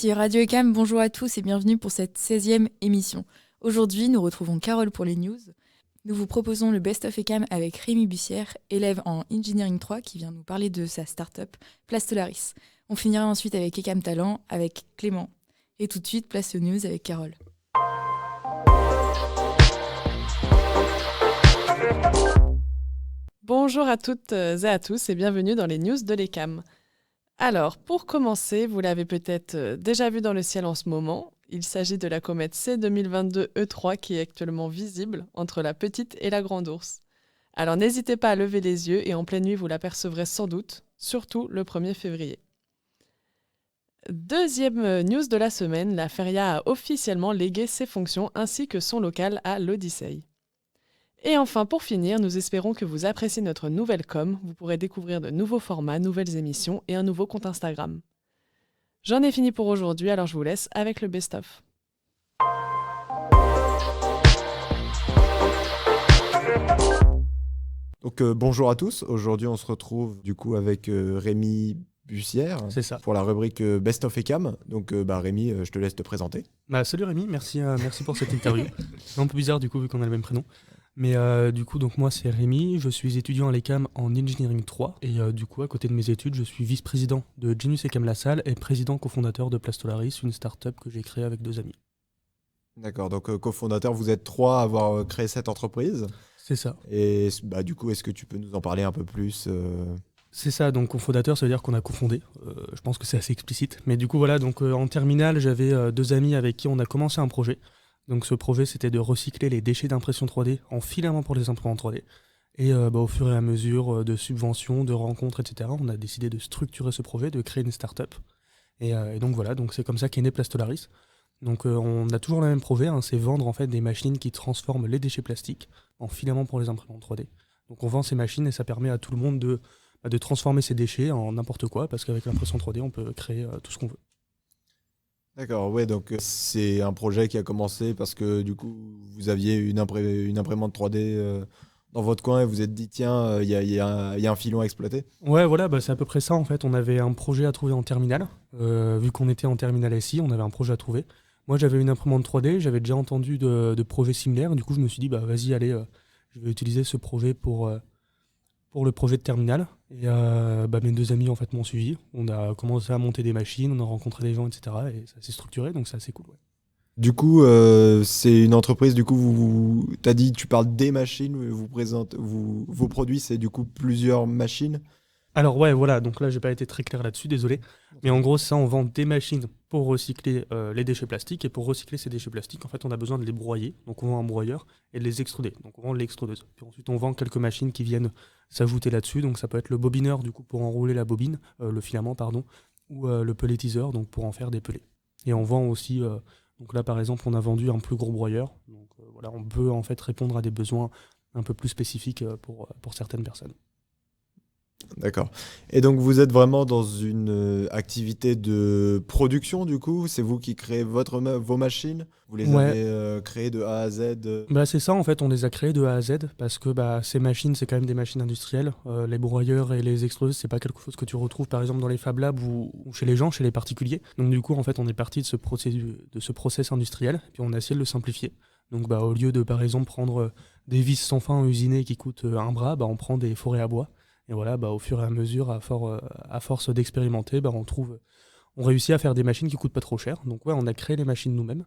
Ici Radio ECAM, bonjour à tous et bienvenue pour cette 16e émission. Aujourd'hui, nous retrouvons Carole pour les news. Nous vous proposons le Best of ECAM avec Rémi Bussière, élève en Engineering 3 qui vient nous parler de sa start-up Plastolaris. On finira ensuite avec ECAM Talent avec Clément. Et tout de suite, place aux news avec Carole. Bonjour à toutes et à tous et bienvenue dans les news de l'ECAM. Alors, pour commencer, vous l'avez peut-être déjà vu dans le ciel en ce moment, il s'agit de la comète C 2022-E3 qui est actuellement visible entre la Petite et la Grande Ourse. Alors n'hésitez pas à lever les yeux et en pleine nuit vous l'apercevrez sans doute, surtout le 1er février. Deuxième news de la semaine, la Feria a officiellement légué ses fonctions ainsi que son local à l'Odyssée. Et enfin, pour finir, nous espérons que vous appréciez notre nouvelle com. Vous pourrez découvrir de nouveaux formats, nouvelles émissions et un nouveau compte Instagram. J'en ai fini pour aujourd'hui, alors je vous laisse avec le best-of. Donc bonjour à tous, aujourd'hui on se retrouve du coup avec Rémi Bussière pour la rubrique Best of ECAM. Donc Rémi, je te laisse te présenter. Salut Rémi, merci pour cette interview. C'est un peu bizarre du coup vu qu'on a le même prénom. Mais du coup, donc moi c'est Rémi, je suis étudiant à l'ECAM en Engineering 3 et du coup à côté de mes études, je suis vice-président de Genius ECAM La Salle et président cofondateur de Plastolaris, une start-up que j'ai créée avec 2 amis. D'accord, donc cofondateur, vous êtes 3 à avoir créé cette entreprise. C'est ça. Et du coup, est-ce que tu peux nous en parler un peu plus C'est ça, donc cofondateur, ça veut dire qu'on a cofondé. Je pense que c'est assez explicite. Mais du coup voilà, donc en terminale, j'avais 2 amis avec qui on a commencé un projet. Donc ce projet, c'était de recycler les déchets d'impression 3D en filaments pour les imprimantes 3D. Et au fur et à mesure de subventions, de rencontres, etc., on a décidé de structurer ce projet, de créer une start-up. Et donc voilà, donc c'est comme ça qu'est né Plastolaris. Donc on a toujours le même projet, c'est vendre en fait des machines qui transforment les déchets plastiques en filaments pour les imprimantes 3D. Donc on vend ces machines et ça permet à tout le monde de transformer ces déchets en n'importe quoi, parce qu'avec l'impression 3D, on peut créer tout ce qu'on veut. D'accord, ouais, donc c'est un projet qui a commencé parce que du coup, vous aviez une imprimante 3D dans votre coin et vous vous êtes dit, tiens, il y a un filon à exploiter. Ouais, voilà, c'est à peu près ça en fait. On avait un projet à trouver en terminale. Vu qu'on était en terminale SI, on avait un projet à trouver. Moi, j'avais une imprimante 3D, j'avais déjà entendu de projets similaires. Du coup, je me suis dit, vas-y, allez, je vais utiliser ce projet pour le projet de terminale. Et mes 2 amis en fait m'ont suivi. On a commencé à monter des machines, on a rencontré des gens, etc. Et ça s'est structuré, donc c'est assez cool. Ouais. Du coup, c'est une entreprise, du coup, t'as dit, tu parles des machines, vos produits, c'est du coup plusieurs machines. Alors ouais, voilà, donc là j'ai pas été très clair là-dessus, désolé. Mais en gros, ça, on vend des machines pour recycler les déchets plastiques. Et pour recycler ces déchets plastiques, en fait, on a besoin de les broyer. Donc on vend un broyeur et de les extruder. Donc on vend l'extrudeuse. Puis ensuite, on vend quelques machines qui viennent s'ajouter là-dessus. Donc ça peut être le bobineur, du coup, pour enrouler la bobine, le filament, pardon, ou le pelletiseur, donc pour en faire des pellets. Et on vend aussi, donc là par exemple, on a vendu un plus gros broyeur. Donc voilà, on peut en fait répondre à des besoins un peu plus spécifiques pour certaines personnes. D'accord. Et donc vous êtes vraiment dans une activité de production du coup? C'est vous qui créez vos machines? Vous les avez créées de A à Z? C'est ça en fait, on les a créées de A à Z parce que ces machines, c'est quand même des machines industrielles. Les broyeurs et les extrudeuses, c'est pas quelque chose que tu retrouves par exemple dans les Fab Labs ou chez les gens, chez les particuliers. Donc du coup en fait, on est parti de ce process industriel puis on a essayé de le simplifier. Donc au lieu de par exemple prendre des vis sans fin usinées qui coûtent un bras, on prend des forêts à bois. Et voilà, au fur et à mesure, à force d'expérimenter, on réussit à faire des machines qui coûtent pas trop cher. Donc ouais, on a créé les machines nous-mêmes.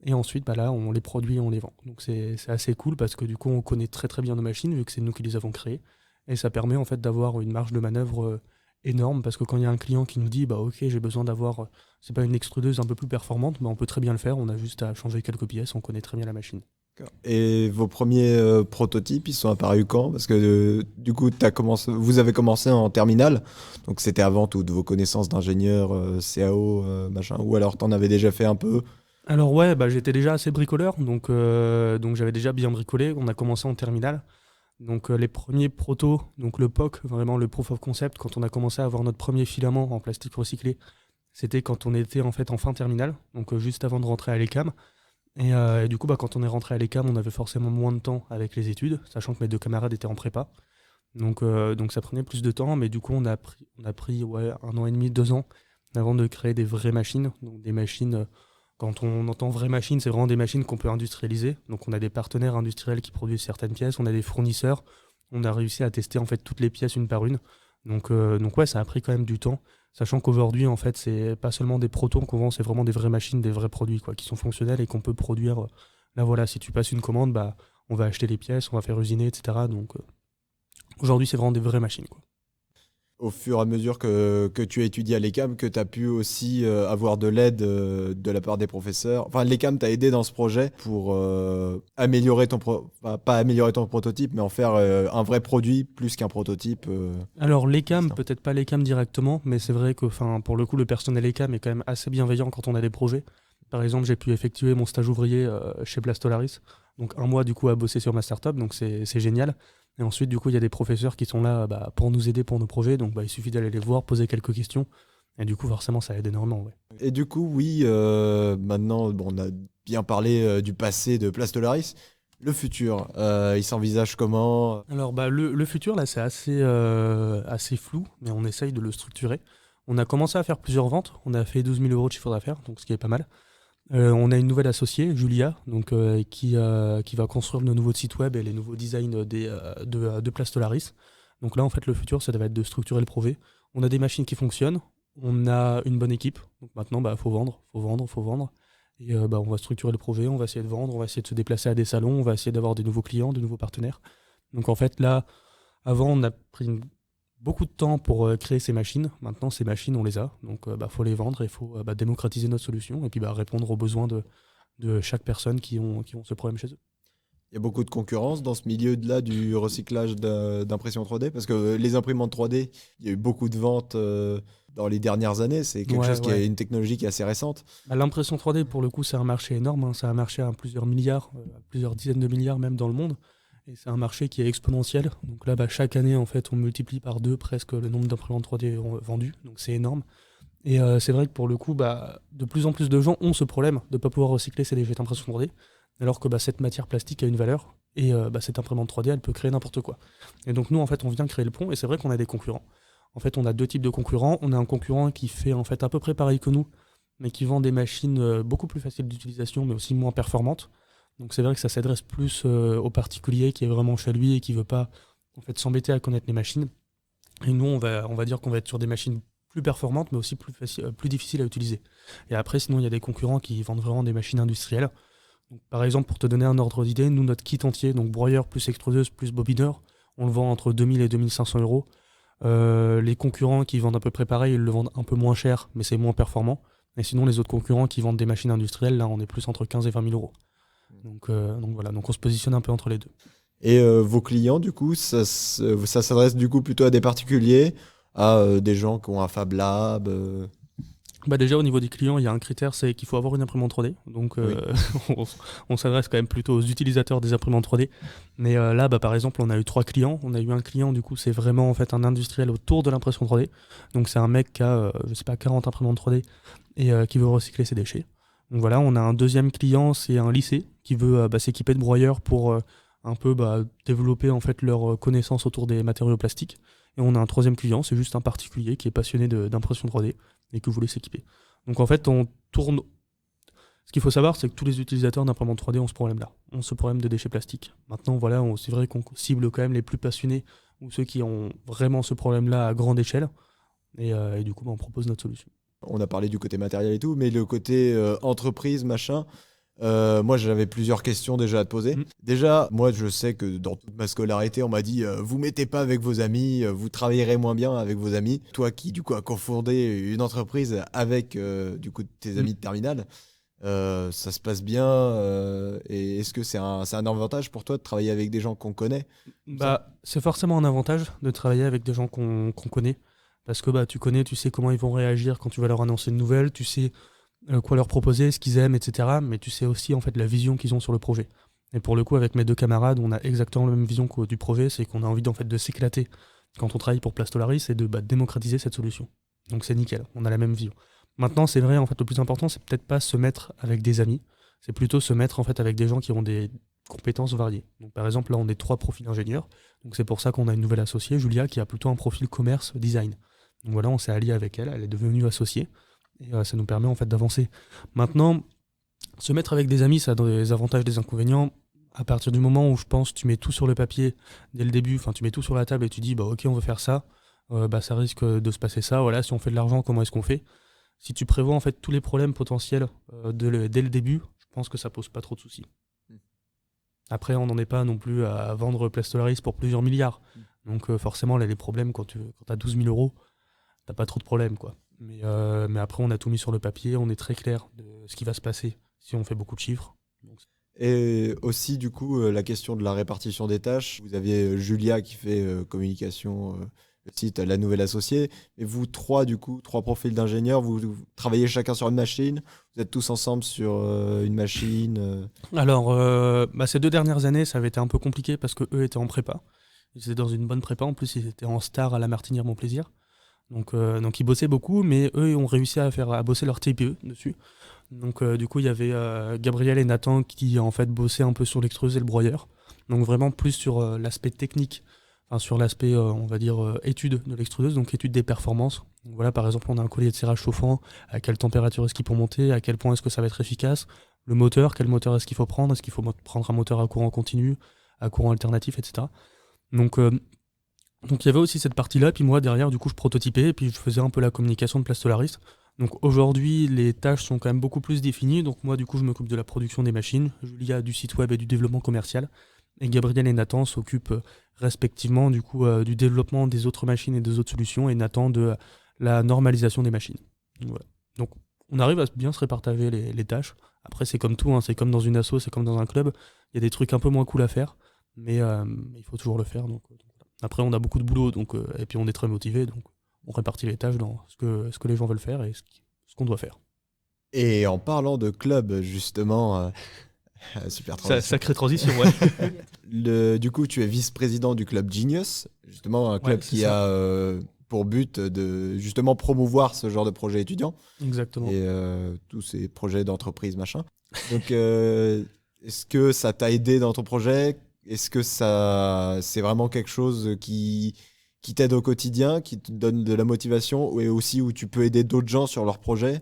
Et ensuite, là, on les produit et on les vend. Donc c'est assez cool parce que du coup, on connaît très très bien nos machines vu que c'est nous qui les avons créées. Et ça permet en fait d'avoir une marge de manœuvre énorme parce que quand il y a un client qui nous dit, ok, j'ai besoin d'avoir, c'est pas une extrudeuse un peu plus performante, on peut très bien le faire. On a juste à changer quelques pièces, on connaît très bien la machine. Et vos premiers prototypes, ils sont apparus quand? Parce que du coup, vous avez commencé en terminale, donc c'était avant toutes vos connaissances d'ingénieur, CAO, machin, ou alors t'en avais déjà fait un peu? Alors ouais, j'étais déjà assez bricoleur, donc j'avais déjà bien bricolé. On a commencé en terminale. Donc les premiers protos, donc le POC, vraiment le proof of concept, quand on a commencé à avoir notre premier filament en plastique recyclé, c'était quand on était en fait en fin terminale, donc juste avant de rentrer à l'ECAM. Et du coup, quand on est rentré à l'ECAM, on avait forcément moins de temps avec les études, sachant que mes 2 camarades étaient en prépa. Donc ça prenait plus de temps, mais du coup, on a pris 1 an et demi, 2 ans avant de créer des vraies machines. Donc des machines, quand on entend vraies machines, c'est vraiment des machines qu'on peut industrialiser. Donc on a des partenaires industriels qui produisent certaines pièces, on a des fournisseurs, on a réussi à tester en fait toutes les pièces une par une. Donc ouais, ça a pris quand même du temps, sachant qu'aujourd'hui en fait c'est pas seulement des protos qu'on vend, c'est vraiment des vraies machines, des vrais produits quoi, qui sont fonctionnels et qu'on peut produire. Là voilà, si tu passes une commande, bah on va acheter les pièces, on va faire usiner, etc. Donc aujourd'hui c'est vraiment des vraies machines quoi. Au fur et à mesure que tu as étudié à l'ECAM, que tu as pu aussi avoir de l'aide de la part des professeurs. Enfin, l'ECAM t'a aidé dans ce projet pour améliorer pas améliorer ton prototype, mais en faire un vrai produit plus qu'un prototype. Alors l'ECAM, peut-être pas l'ECAM directement, mais c'est vrai que pour le coup, le personnel ECAM est quand même assez bienveillant quand on a des projets. Par exemple, j'ai pu effectuer mon stage ouvrier chez Plastolaris, donc un mois du coup à bosser sur ma startup, donc c'est génial. Et ensuite, du coup, il y a des professeurs qui sont là pour nous aider pour nos projets. Donc, il suffit d'aller les voir, poser quelques questions. Et du coup, forcément, ça aide énormément. Ouais. Et du coup, oui, maintenant, on a bien parlé du passé de Plastolaris. Le futur, il s'envisage comment? Alors, le futur, là, c'est assez flou, mais on essaye de le structurer. On a commencé à faire plusieurs ventes. On a fait 12 000 € de chiffre d'affaires, donc ce qui est pas mal. On a une nouvelle associée, Julia, donc, qui va construire nos nouveaux sites web et les nouveaux designs de Plastolaris. Donc là, en fait, le futur, ça va être de structurer le projet. On a des machines qui fonctionnent, on a une bonne équipe. Donc maintenant, faut vendre. Et on va structurer le projet, on va essayer de vendre, on va essayer de se déplacer à des salons, on va essayer d'avoir des nouveaux clients, de nouveaux partenaires. Donc en fait, là, avant, on a pris beaucoup de temps pour créer ces machines. Maintenant, ces machines, on les a. Donc, faut les vendre et il faut démocratiser notre solution et puis répondre aux besoins de chaque personne qui ont ce problème chez eux. Il y a beaucoup de concurrence dans ce milieu-là du recyclage d'impression 3D parce que les imprimantes 3D, il y a eu beaucoup de ventes dans les dernières années. C'est quelque chose qui est une technologie qui est assez récente. L'impression 3D, pour le coup, c'est un marché énorme. Hein. C'est un marché à plusieurs milliards, plusieurs dizaines de milliards même dans le monde. Et c'est un marché qui est exponentiel. Donc là, chaque année, en fait, on multiplie par 2 presque le nombre d'imprimantes 3D vendues. Donc c'est énorme. Et c'est vrai que pour le coup, de plus en plus de gens ont ce problème de ne pas pouvoir recycler ces déchets d'impression 3D, alors que cette matière plastique a une valeur. Et cette imprimante 3D, elle peut créer n'importe quoi. Et donc nous, en fait, on vient créer le pont. Et c'est vrai qu'on a des concurrents. En fait, on a 2 types de concurrents. On a un concurrent qui fait en fait à peu près pareil que nous, mais qui vend des machines beaucoup plus faciles d'utilisation, mais aussi moins performantes. Donc c'est vrai que ça s'adresse plus au particulier qui est vraiment chez lui et qui ne veut pas en fait, s'embêter à connaître les machines. Et nous, on va dire qu'on va être sur des machines plus performantes, mais aussi plus difficiles à utiliser. Et après, sinon, il y a des concurrents qui vendent vraiment des machines industrielles. Donc, par exemple, pour te donner un ordre d'idée, nous, notre kit entier, donc broyeur plus extrudeuse plus bobineur, on le vend entre 2000 et 2500 €. Les concurrents qui vendent à peu près pareil, ils le vendent un peu moins cher, mais c'est moins performant. Et sinon, les autres concurrents qui vendent des machines industrielles, là, on est plus entre 15 et 20 000 €. Donc voilà, donc on se positionne un peu entre les deux. Et vos clients, du coup, ça s'adresse du coup plutôt à des particuliers, à des gens qui ont un Fab Lab Déjà, au niveau des clients, il y a un critère, c'est qu'il faut avoir une imprimante 3D. Donc, Oui. on s'adresse quand même plutôt aux utilisateurs des imprimantes 3D. Mais là, par exemple, on a eu 3 clients. On a eu un client, du coup, c'est vraiment en fait un industriel autour de l'impression 3D. Donc, c'est un mec qui a, 40 imprimantes 3D et qui veut recycler ses déchets. Donc voilà, on a un deuxième client, c'est un lycée qui veut s'équiper de broyeurs pour un peu développer en fait leur connaissance autour des matériaux plastiques. Et on a un troisième client, c'est juste un particulier qui est passionné d'impression 3D et qui voulait s'équiper. Donc en fait, on tourne. Ce qu'il faut savoir, c'est que tous les utilisateurs d'imprimantes 3D ont ce problème-là, ont ce problème de déchets plastiques. Maintenant, voilà, c'est vrai qu'on cible quand même les plus passionnés ou ceux qui ont vraiment ce problème-là à grande échelle. Et du coup, on propose notre solution. On a parlé du côté matériel et tout, mais le côté entreprise, machin, moi j'avais plusieurs questions déjà à te poser. Déjà, moi je sais que dans toute ma scolarité, on m'a dit vous mettez pas avec vos amis, vous travaillerez moins bien avec vos amis. Toi qui du coup as cofondé une entreprise avec du coup tes amis de terminale, ça se passe bien et est-ce que c'est un avantage pour toi de travailler avec des gens qu'on connaît? C'est forcément un avantage de travailler avec des gens qu'on connaît. Parce que tu connais, tu sais comment ils vont réagir quand tu vas leur annoncer une nouvelle, tu sais quoi leur proposer, ce qu'ils aiment, etc. Mais tu sais aussi en fait la vision qu'ils ont sur le projet. Et pour le coup, avec mes 2 camarades, on a exactement la même vision du projet, c'est qu'on a envie en fait de s'éclater quand on travaille pour Plastolaris et de démocratiser cette solution. Donc c'est nickel, on a la même vision. Maintenant, c'est vrai, en fait, le plus important, c'est peut-être pas se mettre avec des amis, c'est plutôt se mettre en fait avec des gens qui ont des compétences variées. Donc par exemple, là, on est 3 profils ingénieurs, donc c'est pour ça qu'on a une nouvelle associée, Julia, qui a plutôt un profil commerce, design. Donc voilà, on s'est allié avec elle, elle est devenue associée, et ça nous permet en fait d'avancer. Maintenant, se mettre avec des amis, ça a des avantages, des inconvénients. À partir du moment où je pense tu mets tout sur le papier dès le début, enfin tu mets tout sur la table et tu dis ok on veut faire ça, ça risque de se passer ça, voilà, si on fait de l'argent, comment est-ce qu'on fait? Si tu prévois en fait tous les problèmes potentiels dès le début, je pense que ça pose pas trop de soucis. Après, on n'en est pas non plus à vendre Plastolaris pour plusieurs milliards. Donc forcément, là, les problèmes, quand tu as 12 000 euros, t'as pas trop de problèmes, quoi. Mais après, on a tout mis sur le papier, on est très clair de ce qui va se passer si on fait beaucoup de chiffres. Et aussi, du coup, la question de la répartition des tâches. Vous aviez Julia qui fait communication, le site, la nouvelle associée. Et vous trois, du coup, trois profils d'ingénieurs, vous travaillez chacun sur une machine. Vous êtes tous ensemble sur une machine. Alors, ces 2 dernières années, ça avait été un peu compliqué parce qu'eux étaient en prépa. Ils étaient dans une bonne prépa. En plus, ils étaient en star à la Martinière Mon Plaisir. Donc ils bossaient beaucoup, mais eux ont réussi à bosser leur TPE dessus. Donc du coup, il y avait Gabriel et Nathan qui en fait bossaient un peu sur l'extrudeuse et le broyeur. Donc vraiment plus sur l'aspect technique, enfin sur l'aspect on va dire étude de l'extrudeuse, donc étude des performances. Donc voilà, par exemple, on a un collier de serrage chauffant, à quelle température est-ce qu'il peut monter, à quel point est-ce que ça va être efficace, le moteur, quel moteur est-ce qu'il faut prendre, est-ce qu'il faut prendre un moteur à courant continu, à courant alternatif, etc. Donc il y avait aussi cette partie-là, puis moi derrière du coup je prototypais et puis je faisais un peu la communication de Plastolaris. Donc aujourd'hui les tâches sont quand même beaucoup plus définies, donc moi du coup je m'occupe de la production des machines, Julia du site web et du développement commercial, et Gabriel et Nathan s'occupent respectivement du coup du développement des autres machines et des autres solutions, et Nathan de la normalisation des machines. Voilà. Donc on arrive à bien se répartager les tâches. Après c'est comme tout, hein, c'est comme dans une asso, c'est comme dans un club, il y a des trucs un peu moins cool à faire, mais il faut toujours le faire. Donc après, on a beaucoup de boulot, et puis on est très motivé, donc on répartit les tâches dans ce que les gens veulent faire et ce qu'on doit faire. Et en parlant de club, justement, super transition. Sacrée transition, ouais. Du coup, tu es vice-président du club Genius, justement un club qui a pour but de justement promouvoir ce genre de projet étudiant. Exactement. Et tous ces projets d'entreprise, machin. Donc, est-ce que ça t'a aidé dans ton projet ? Est-ce que c'est vraiment quelque chose qui t'aide au quotidien, qui te donne de la motivation, et aussi où tu peux aider d'autres gens sur leurs projets ?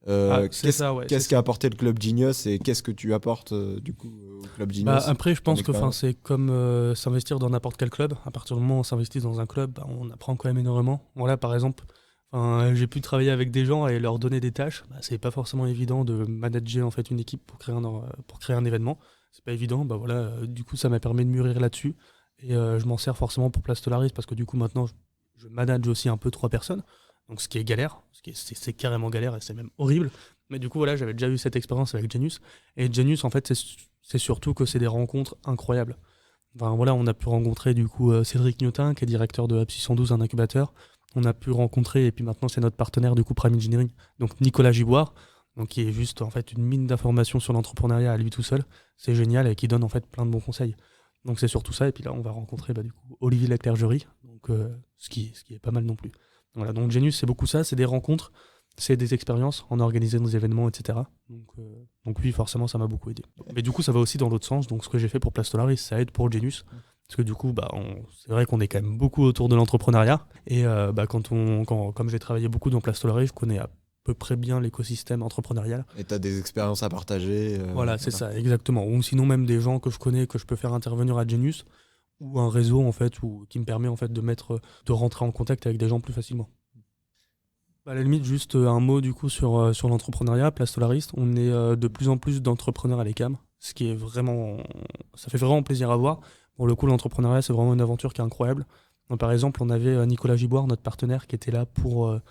Qu'est-ce qu'a apporté le Club Genius et qu'est-ce que tu apportes du coup au Club Genius ? Après, je pense que c'est comme s'investir dans n'importe quel club. À partir du moment où on s'investit dans un club, on apprend quand même énormément. Voilà, par exemple, j'ai pu travailler avec des gens et leur donner des tâches. C'est pas forcément évident de manager en fait une équipe pour créer un événement. C'est pas évident, du coup ça m'a permis de mûrir là-dessus et je m'en sers forcément pour Plastolaris parce que du coup maintenant je manage aussi un peu 3 personnes, donc ce qui est galère, c'est carrément galère et c'est même horrible, mais du coup voilà, j'avais déjà eu cette expérience avec Genius, et Genius en fait c'est surtout que c'est des rencontres incroyables. Enfin voilà, on a pu rencontrer du coup Cédric Newton qui est directeur de Apsi 112, un incubateur, on a pu rencontrer, et puis maintenant c'est notre partenaire du coup Prime Engineering, donc Nicolas Giboire, donc qui est juste en fait une mine d'informations sur l'entrepreneuriat à lui tout seul. C'est génial et qui donne en fait plein de bons conseils. Donc c'est surtout ça, et puis là on va rencontrer du coup Olivier Leclergerie, donc ce qui est pas mal non plus. Voilà, donc Genius c'est beaucoup ça, c'est des rencontres, c'est des expériences, on a organisé nos événements, etc. Donc oui, forcément ça m'a beaucoup aidé. Mais du coup ça va aussi dans l'autre sens, donc ce que j'ai fait pour Plastolaris, ça aide pour Genius. Parce que du coup, c'est vrai qu'on est quand même beaucoup autour de l'entrepreneuriat, et comme j'ai travaillé beaucoup dans Plastolaris, je connais à peu près bien l'écosystème entrepreneurial. Et tu as des expériences à partager. Voilà, c'est ça, exactement. Ou sinon même des gens que je connais, que je peux faire intervenir à Genius, ou un réseau en fait, qui me permet en fait de rentrer en contact avec des gens plus facilement. À la limite, juste un mot du coup sur l'entrepreneuriat. Plastolaris, on est de plus en plus d'entrepreneurs à l'ECAM, ce qui est vraiment, ça fait vraiment plaisir à voir. Pour le coup, l'entrepreneuriat, c'est vraiment une aventure qui est incroyable. Donc, par exemple, on avait Nicolas Giboire, notre partenaire, qui était là pour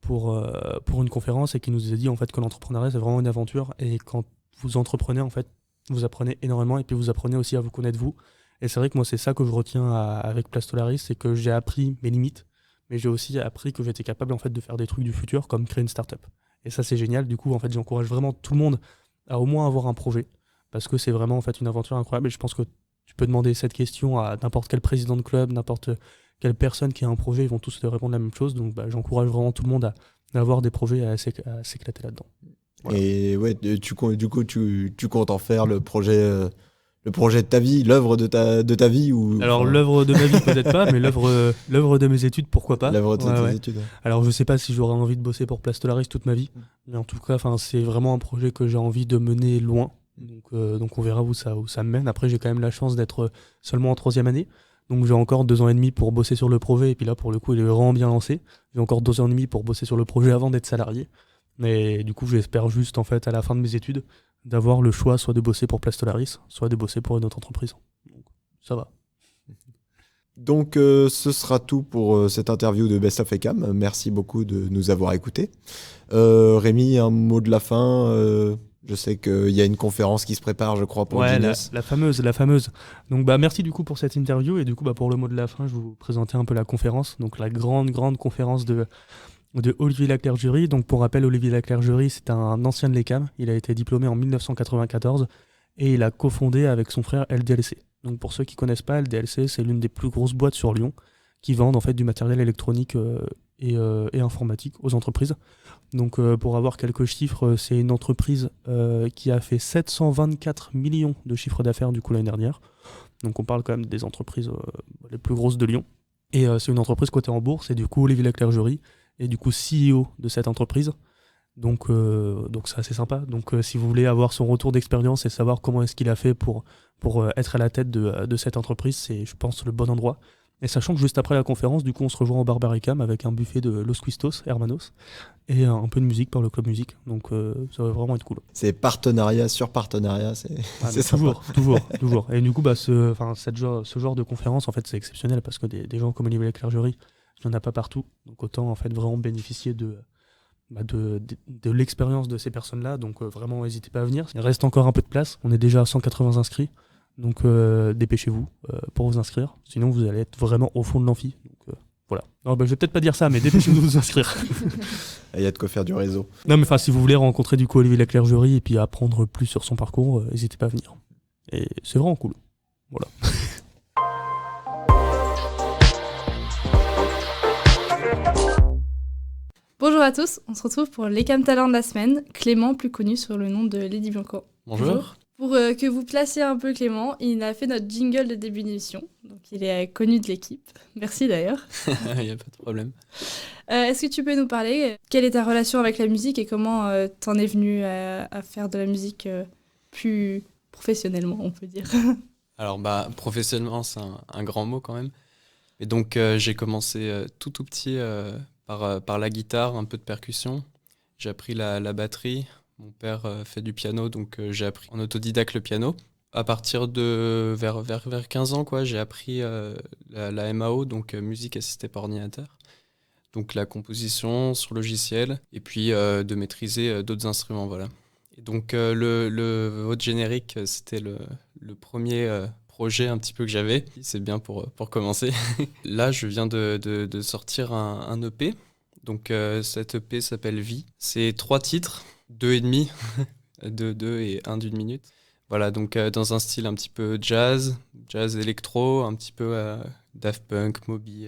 une conférence et qui nous a dit en fait que l'entrepreneuriat c'est vraiment une aventure, et quand vous entreprenez en fait vous apprenez énormément, et puis vous apprenez aussi à vous connaître vous, et c'est vrai que moi c'est ça que je retiens avec Plastolaris, c'est que j'ai appris mes limites, mais j'ai aussi appris que j'étais capable en fait de faire des trucs du futur comme créer une startup, et ça c'est génial. Du coup en fait j'encourage vraiment tout le monde à au moins avoir un projet, parce que c'est vraiment en fait une aventure incroyable, et je pense que tu peux demander cette question à n'importe quel président de club, n'importe quelle personne qui a un projet, ils vont tous te répondre la même chose. Donc j'encourage vraiment tout le monde à avoir des projets, à s'éclater là-dedans. Voilà. Et ouais, du coup, tu comptes en faire le projet le projet de ta vie, l'œuvre de ta vie ou Alors l'œuvre de ma vie peut-être pas, mais l'œuvre de mes études pourquoi pas. l'œuvre de tes Ouais. études. Ouais. Alors je sais pas si j'aurais envie de bosser pour Plastolaris toute ma vie, mais en tout cas c'est vraiment un projet que j'ai envie de mener loin. Donc on verra où ça me mène. Après j'ai quand même la chance d'être seulement en 3e année, donc j'ai encore 2 ans et demi pour bosser sur le projet, et puis là pour le coup il est vraiment bien lancé. J'ai encore 2 ans et demi pour bosser sur le projet avant d'être salarié. Mais du coup j'espère juste en fait à la fin de mes études d'avoir le choix soit de bosser pour Plastolaris, soit de bosser pour une autre entreprise. Donc ça va. Donc ce sera tout pour cette interview de Best of ECAM. Merci beaucoup de nous avoir écoutés. Rémi, un mot de la fin. Je sais qu'il y a une conférence qui se prépare, je crois, pour Guinness. La fameuse. Donc merci du coup pour cette interview, et du coup pour le mot de la fin, je vais vous présenter un peu la conférence. Donc la grande conférence de Olivier Laclerc-Jury. Donc pour rappel, Olivier Laclerc-Jury, c'est un ancien de l'ECAM. Il a été diplômé en 1994 et il a cofondé avec son frère LDLC. Donc pour ceux qui connaissent pas, LDLC, c'est l'une des plus grosses boîtes sur Lyon qui vendent en fait du matériel électronique et informatique aux entreprises. Donc pour avoir quelques chiffres, c'est une entreprise qui a fait 724 millions de chiffre d'affaires du coup l'année dernière. Donc on parle quand même des entreprises les plus grosses de Lyon. Et c'est une entreprise cotée en bourse, et du coup Olivier Laclerc-Jury est du coup CEO de cette entreprise. Donc c'est assez sympa. Donc si vous voulez avoir son retour d'expérience et savoir comment est-ce qu'il a fait pour être à la tête de cette entreprise, c'est je pense le bon endroit. Et sachant que juste après la conférence, du coup on se rejoint au bar Barricam avec un buffet de Los Cuistos, Hermanos, et un peu de musique par le Club Musique. Donc ça va vraiment être cool. C'est partenariat sur partenariat, c'est sympa. Toujours. Et du coup ce genre de conférence en fait c'est exceptionnel parce que des gens comme Olivier Laclerc-Jury, il n'y en a pas partout. Donc autant en fait vraiment bénéficier de l'expérience de ces personnes-là. Donc vraiment n'hésitez pas à venir. Il reste encore un peu de place. On est déjà à 180 inscrits. Donc dépêchez-vous pour vous inscrire. Sinon vous allez être vraiment au fond de l'amphi. Donc voilà. Non, je vais peut-être pas dire ça, mais dépêchez-vous de vous inscrire. Il y a de quoi faire du réseau. Non mais si vous voulez rencontrer du coup Olivier Laclerc-Jury et puis apprendre plus sur son parcours, n'hésitez pas à venir. Et c'est vraiment cool. Voilà. Bonjour à tous, on se retrouve pour l'ECAM Talent de la semaine. Clément, plus connu sur le nom de Lady Bianco. Bonjour. Pour que vous placiez un peu Clément, il a fait notre jingle de début d'émission, donc il est connu de l'équipe. Merci d'ailleurs. Il n'y a pas de problème. Est-ce que tu peux nous parler, quelle est ta relation avec la musique et comment t'en es venu à faire de la musique plus professionnellement, on peut dire? Alors professionnellement, c'est un grand mot quand même. Et donc j'ai commencé tout petit par la guitare, un peu de percussion. J'ai appris la batterie. Mon père fait du piano, donc j'ai appris en autodidacte le piano. À partir de vers 15 ans, j'ai appris la MAO, donc musique assistée par ordinateur. Donc la composition sur logiciel, et puis de maîtriser d'autres instruments, voilà. Et donc votre générique, c'était le premier projet un petit peu que j'avais. C'est bien pour commencer. Là, je viens de sortir un EP. Donc cet EP s'appelle Vie. C'est 3 titres. 2,5, 2 et 1 d'une minute. Voilà, donc dans un style un petit peu jazz électro, un petit peu Daft Punk, Moby,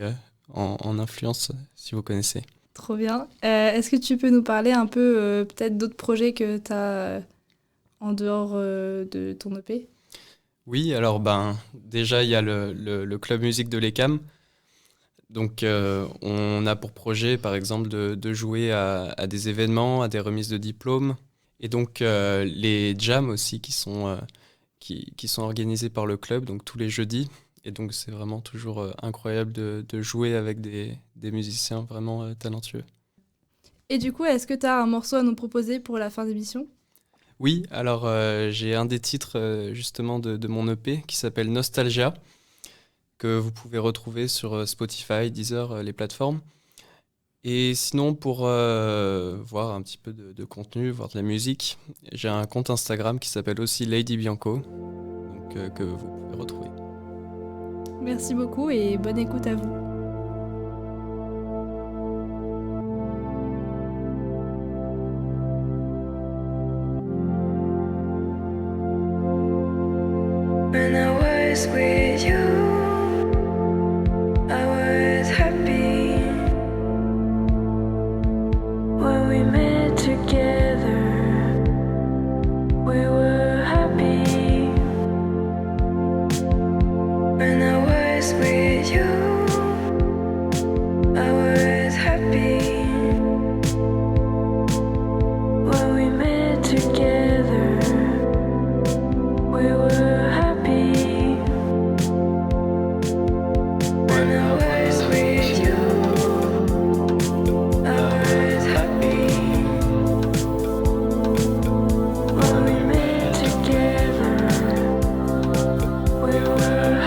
en influence, si vous connaissez. Trop bien. Est-ce que tu peux nous parler un peu peut-être d'autres projets que tu as en dehors de ton EP? Oui, alors déjà il y a le Club Musique de l'ECAM. Donc on a pour projet par exemple de jouer à des événements, à des remises de diplômes, et donc les jams aussi qui sont organisés par le club, donc tous les jeudis, et donc c'est vraiment toujours incroyable de jouer avec des musiciens vraiment talentueux. Et du coup, est-ce que tu as un morceau à nous proposer pour la fin d'émission? Oui, alors j'ai un des titres justement de mon EP qui s'appelle Nostalgia, que vous pouvez retrouver sur Spotify, Deezer, les plateformes. Et sinon, pour voir un petit peu de contenu, voir de la musique, j'ai un compte Instagram qui s'appelle aussi Lady Bianco, donc, que vous pouvez retrouver. Merci beaucoup et bonne écoute à vous. When I was with you, I was happy. When we met together, we were happy. was with you, I was happy. When we met together, we were happy. When I was with you, I was happy. When we met together, we were